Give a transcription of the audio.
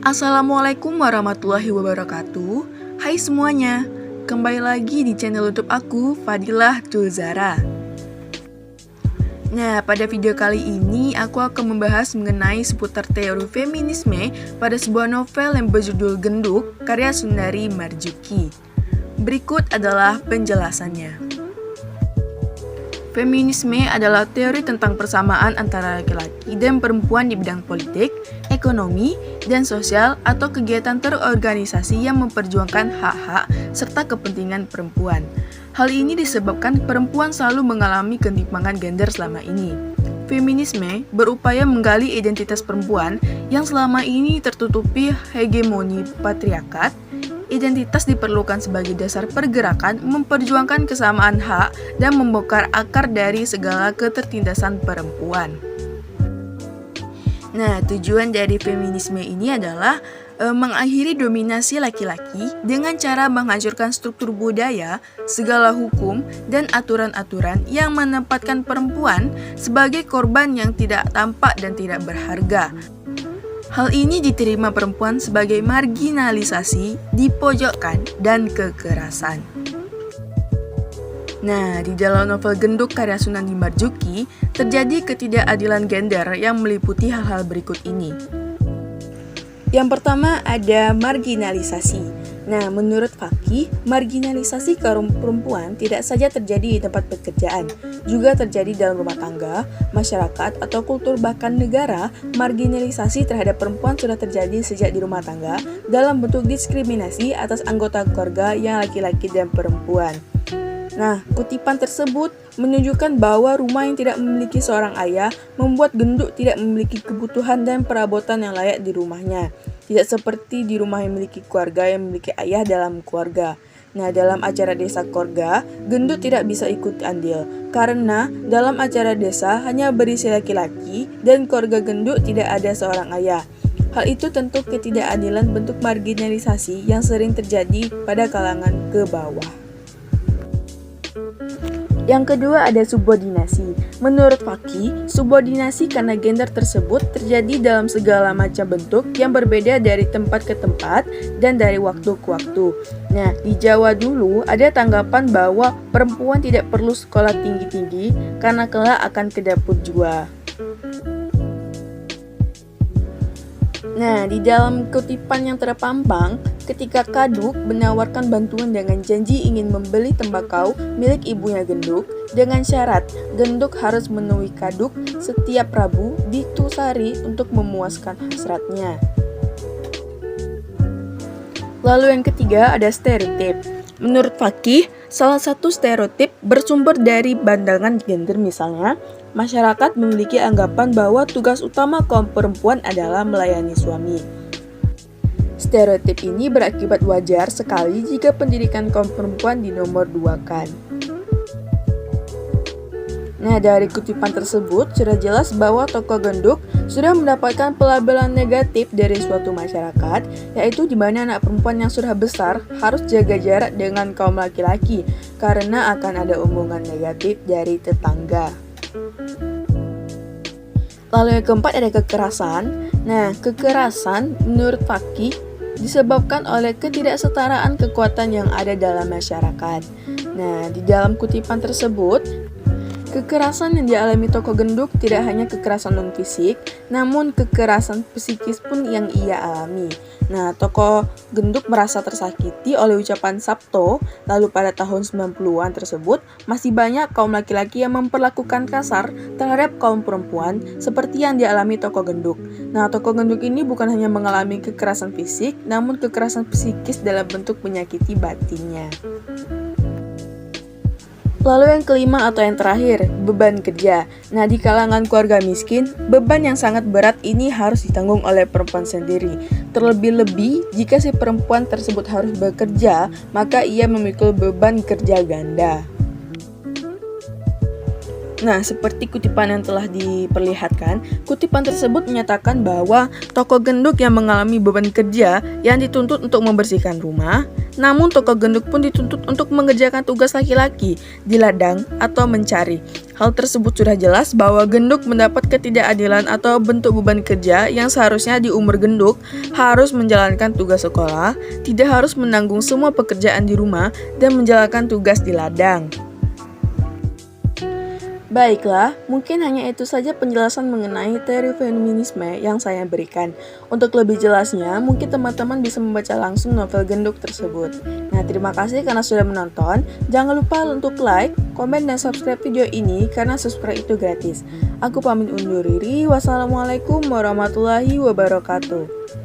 Assalamualaikum warahmatullahi wabarakatuh. Hai semuanya, kembali lagi di channel YouTube aku, Fadilah Tulzara. Nah, pada video kali ini aku akan membahas mengenai seputar teori feminisme pada sebuah novel yang berjudul Genduk, karya Sundari Marzuki. Berikut adalah penjelasannya. Feminisme adalah teori tentang persamaan antara laki-laki dan perempuan di bidang politik, ekonomi, dan sosial atau kegiatan terorganisasi yang memperjuangkan hak-hak serta kepentingan perempuan. Hal ini disebabkan perempuan selalu mengalami ketimpangan gender selama ini. Feminisme berupaya menggali identitas perempuan yang selama ini tertutupi hegemoni patriarkat. Identitas diperlukan sebagai dasar pergerakan, memperjuangkan kesamaan hak, dan membongkar akar dari segala ketertindasan perempuan. Nah, tujuan dari feminisme ini adalah mengakhiri dominasi laki-laki dengan cara menghancurkan struktur budaya, segala hukum, dan aturan-aturan yang menempatkan perempuan sebagai korban yang tidak tampak dan tidak berharga. Hal ini diterima perempuan sebagai marginalisasi, dipojokkan, dan kekerasan. Nah, di dalam novel Genduk karya Sundari Marzuki, terjadi ketidakadilan gender yang meliputi hal-hal berikut ini. Yang pertama ada marginalisasi. Nah, menurut Fakih, marginalisasi kaum perempuan tidak saja terjadi di tempat pekerjaan, juga terjadi dalam rumah tangga, masyarakat, atau kultur bahkan negara. Marginalisasi terhadap perempuan sudah terjadi sejak di rumah tangga dalam bentuk diskriminasi atas anggota keluarga yang laki-laki dan perempuan. Nah, kutipan tersebut menunjukkan bahwa rumah yang tidak memiliki seorang ayah membuat genduk tidak memiliki kebutuhan dan perabotan yang layak di rumahnya. Tidak seperti di rumah yang memiliki keluarga yang memiliki ayah dalam keluarga. Nah, dalam acara desa keluarga, gendut tidak bisa ikut andil. Karena dalam acara desa hanya berisi laki-laki dan keluarga gendut tidak ada seorang ayah. Hal itu tentu ketidakadilan bentuk marginalisasi yang sering terjadi pada kalangan ke bawah. Yang kedua ada subordinasi. Menurut Fakih, subordinasi karena gender tersebut terjadi dalam segala macam bentuk yang berbeda dari tempat ke tempat dan dari waktu ke waktu. Nah, di Jawa dulu ada tanggapan bahwa perempuan tidak perlu sekolah tinggi-tinggi karena kelak akan ke dapur jua. Nah, di dalam kutipan yang terpampang, ketika Kaduk menawarkan bantuan dengan janji ingin membeli tembakau milik ibunya Genduk, dengan syarat Genduk harus menemui Kaduk setiap Rabu di Tusari untuk memuaskan hasratnya. Lalu yang ketiga ada stereotip. Menurut Fakih, salah satu stereotip bersumber dari pandangan gender, misalnya masyarakat memiliki anggapan bahwa tugas utama kaum perempuan adalah melayani suami. Stereotip ini berakibat wajar sekali jika pendidikan kaum perempuan dinomor duakan. Nah, dari kutipan tersebut sudah jelas bahwa tokoh Genduk sudah mendapatkan pelabelan negatif dari suatu masyarakat, yaitu di mana anak perempuan yang sudah besar harus jaga jarak dengan kaum laki-laki karena akan ada omongan negatif dari tetangga. Lalu yang keempat ada kekerasan. Nah, kekerasan menurut Fakih disebabkan oleh ketidaksetaraan kekuatan yang ada dalam masyarakat. Nah, di dalam kutipan tersebut, kekerasan yang dialami tokoh Genduk tidak hanya kekerasan non-fisik, namun kekerasan psikis pun yang ia alami. Nah, tokoh Genduk merasa tersakiti oleh ucapan Sabto, lalu pada tahun 90-an tersebut, masih banyak kaum laki-laki yang memperlakukan kasar terhadap kaum perempuan seperti yang dialami tokoh Genduk. Nah, tokoh Genduk ini bukan hanya mengalami kekerasan fisik, namun kekerasan psikis dalam bentuk menyakiti batinnya. Lalu yang kelima atau yang terakhir, beban kerja. Nah, di kalangan keluarga miskin, beban yang sangat berat ini harus ditanggung oleh perempuan sendiri. Terlebih-lebih jika si perempuan tersebut harus bekerja, maka ia memikul beban kerja ganda. Nah, seperti kutipan yang telah diperlihatkan, kutipan tersebut menyatakan bahwa tokoh genduk yang mengalami beban kerja yang dituntut untuk membersihkan rumah, namun tokoh genduk pun dituntut untuk mengerjakan tugas laki-laki di ladang atau mencari. Hal tersebut sudah jelas bahwa genduk mendapat ketidakadilan atau bentuk beban kerja yang seharusnya di umur genduk harus menjalankan tugas sekolah, tidak harus menanggung semua pekerjaan di rumah, dan menjalankan tugas di ladang. Baiklah, mungkin hanya itu saja penjelasan mengenai teori feminisme yang saya berikan. Untuk lebih jelasnya, mungkin teman-teman bisa membaca langsung novel genduk tersebut. Nah, terima kasih karena sudah menonton. Jangan lupa untuk like, komen, dan subscribe video ini karena subscribe itu gratis. Aku pamit undur diri. Wassalamualaikum warahmatullahi wabarakatuh.